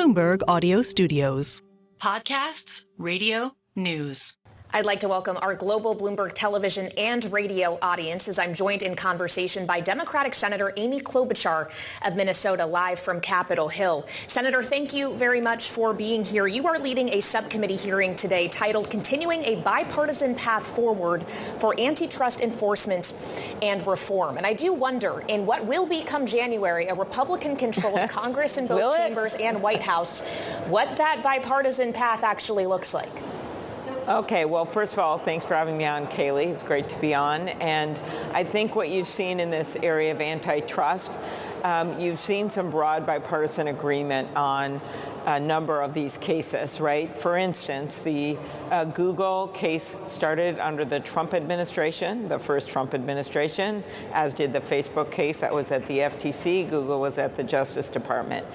Bloomberg Audio Studios. Podcasts, radio, news. I'd like to welcome our global Bloomberg television and radio audience as I'm joined in conversation by Democratic Senator Amy Klobuchar of Minnesota, live from Capitol Hill. Senator, thank you very much for being here. You are leading a subcommittee hearing today titled Continuing a Bipartisan Path Forward for Antitrust Enforcement and Reform. And I do wonder, in what will be come January, a Republican-controlled Congress in both chambers and White House, what that bipartisan path actually looks like. Okay, well, first of all, thanks for having me on, Kailey. It's great to be on. And I think what you've seen in this area of antitrust, you've seen some broad bipartisan agreement on a number of these cases, right? For instance, the Google case started under the Trump administration, the first Trump administration, as did the Facebook case that was at the FTC. Google was at the Justice Department.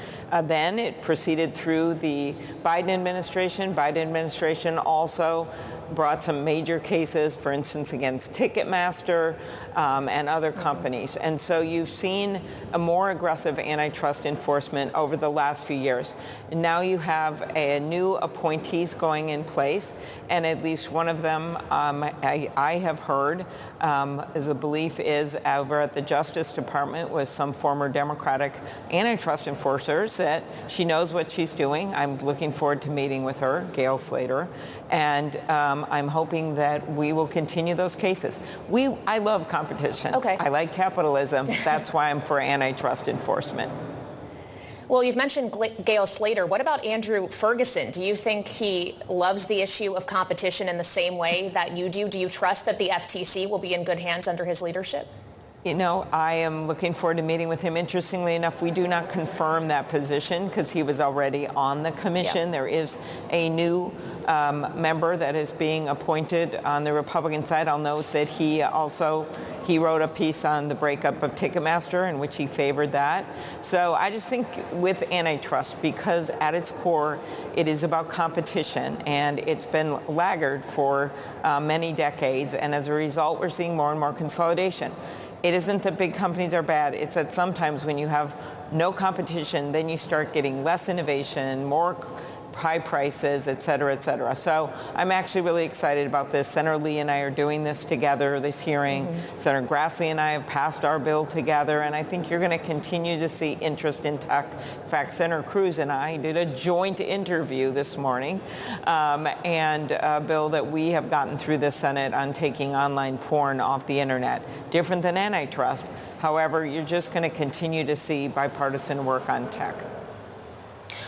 Then it proceeded through the Biden administration. Biden administration also brought some major cases, for instance, against Ticketmaster and other companies. And so you've seen a more aggressive antitrust enforcement over the last few years. And now you have new appointees going in place, and at least one of them I have heard, the belief is over at the Justice Department with some former Democratic antitrust enforcers that she knows what she's doing. I'm looking forward to meeting with her, Gail Slater, and I'm hoping that we will continue those cases. I love competition. Okay. I like capitalism. That's why I'm for antitrust enforcement. Well, you've mentioned Gail Slater. What about Andrew Ferguson? Do you think he loves the issue of competition in the same way that you do? Do you trust that the FTC will be in good hands under his leadership? You know, I am looking forward to meeting with him. Interestingly enough, we do not confirm that position because he was already on the commission. There is a new member that is being appointed on the Republican side. I'll note that he wrote a piece on the breakup of Ticketmaster in which he favored that. So I just think with antitrust, because at its core, it is about competition, and it's been laggard for many decades. And as a result, we're seeing more and more consolidation. It isn't that big companies are bad. It's that sometimes when you have no competition, then you start getting less innovation, more high prices, et cetera, et cetera. So I'm actually really excited about this. Senator Lee and I are doing this together, this hearing. Senator Grassley and I have passed our bill together, and I think you're going to continue to see interest in tech. In fact, Senator Cruz and I did a joint interview this morning, and a bill that we have gotten through the Senate on taking online porn off the internet. Different than antitrust. However, you're just going to continue to see bipartisan work on tech.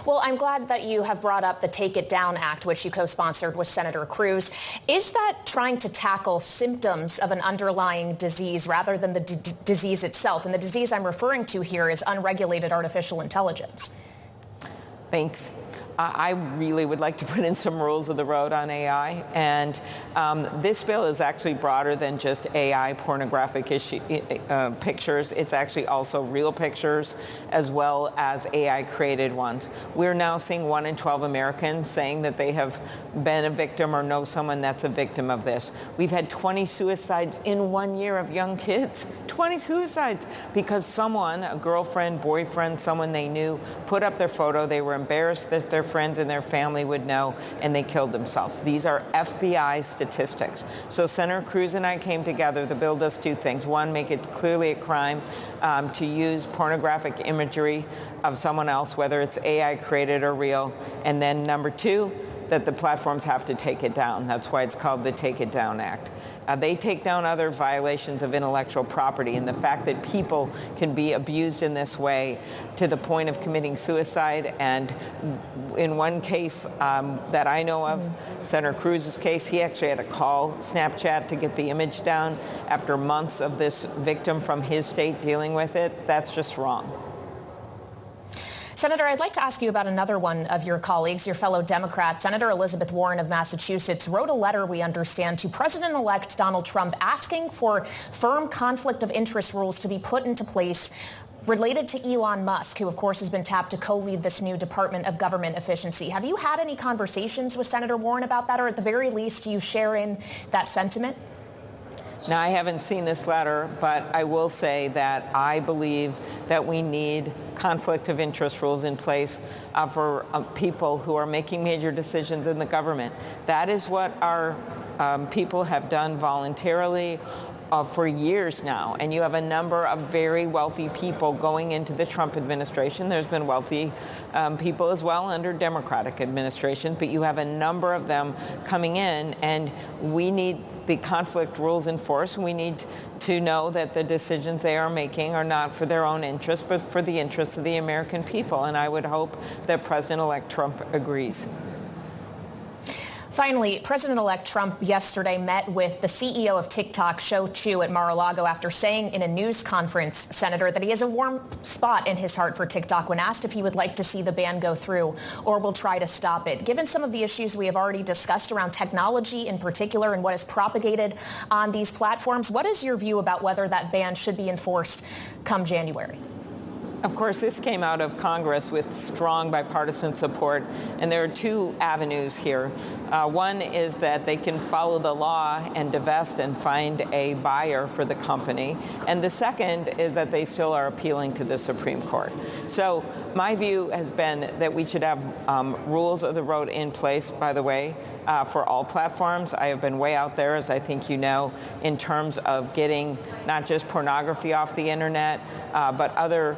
Well, I'm glad that you have brought up the Take It Down Act, which you co-sponsored with Senator Cruz. Is that trying to tackle symptoms of an underlying disease rather than the disease itself? And the disease I'm referring to here is unregulated artificial intelligence. Thanks. I really would like to put in some rules of the road on AI, and this bill is actually broader than just AI pornographic pictures. It's actually also real pictures as well as AI created ones. We're now seeing 1 in 12 Americans saying that they have been a victim or know someone that's a victim of this. We've had 20 suicides in 1 year of young kids. 20 suicides because someone, a girlfriend, boyfriend, someone they knew, put up their photo. They were embarrassed that their friends and their family would know, and they killed themselves. These are FBI statistics. So Senator Cruz and I came together. The bill does two things. One, make it clearly a crime to use pornographic imagery of someone else, whether it's AI created or real. And then number two, that the platforms have to take it down. That's why it's called the Take It Down Act. They take down other violations of intellectual property, and the fact that people can be abused in this way to the point of committing suicide. And in one case that I know of, Senator Cruz's case, he actually had to call Snapchat to get the image down after months of this victim from his state dealing with it. That's just wrong. Senator, I'd like to ask you about another one of your colleagues, your fellow Democrat. Senator Elizabeth Warren of Massachusetts wrote a letter, we understand, to President-elect Donald Trump asking for firm conflict of interest rules to be put into place related to Elon Musk, who, of course, has been tapped to co-lead this new Department of Government Efficiency. Have you had any conversations with Senator Warren about that, or at the very least, do you share in that sentiment? Now, I haven't seen this letter, but I will say that I believe that we need conflict of interest rules in place for people who are making major decisions in the government. That is what our people have done voluntarily for years now. And you have a number of very wealthy people going into the Trump administration. There's been wealthy people as well under Democratic administrations, but you have a number of them coming in, and we need the conflict rules enforced. We need to know that the decisions they are making are not for their own interests, but for the interests of the American people. And I would hope that President-elect Trump agrees. Finally, President-elect Trump yesterday met with the CEO of TikTok, Shou Chew, at Mar-a-Lago after saying in a news conference, Senator, that he has a warm spot in his heart for TikTok when asked if he would like to see the ban go through or will try to stop it. Given some of the issues we have already discussed around technology in particular and what is propagated on these platforms, what is your view about whether that ban should be enforced come January? Of course, this came out of Congress with strong bipartisan support, and there are two avenues here. One is that they can follow the law and divest and find a buyer for the company, and the second is that they still are appealing to the Supreme Court. So my view has been that we should have rules of the road in place, by the way, for all platforms. I have been way out there, as I think you know, in terms of getting not just pornography off the internet, but other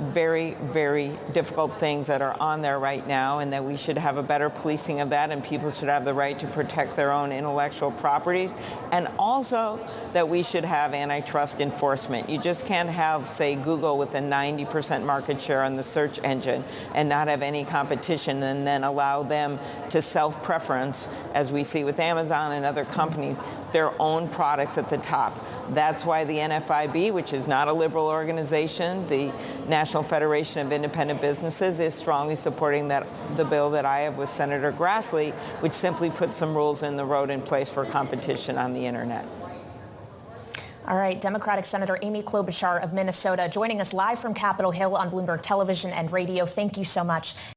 very, very difficult things that are on there right now, and that we should have a better policing of that, and people should have the right to protect their own intellectual properties, and also that we should have antitrust enforcement. You just can't have, say, Google with a 90% market share on the search engine and not have any competition, and then allow them to self-preference, as we see with Amazon and other companies, their own products at the top. That's why the NFIB, which is not a liberal organization, the National Federation of Independent Businesses, is strongly supporting the bill that I have with Senator Grassley, which simply puts some rules in the road in place for competition on the internet. All right, Democratic Senator Amy Klobuchar of Minnesota joining us live from Capitol Hill on Bloomberg Television and Radio. Thank you so much.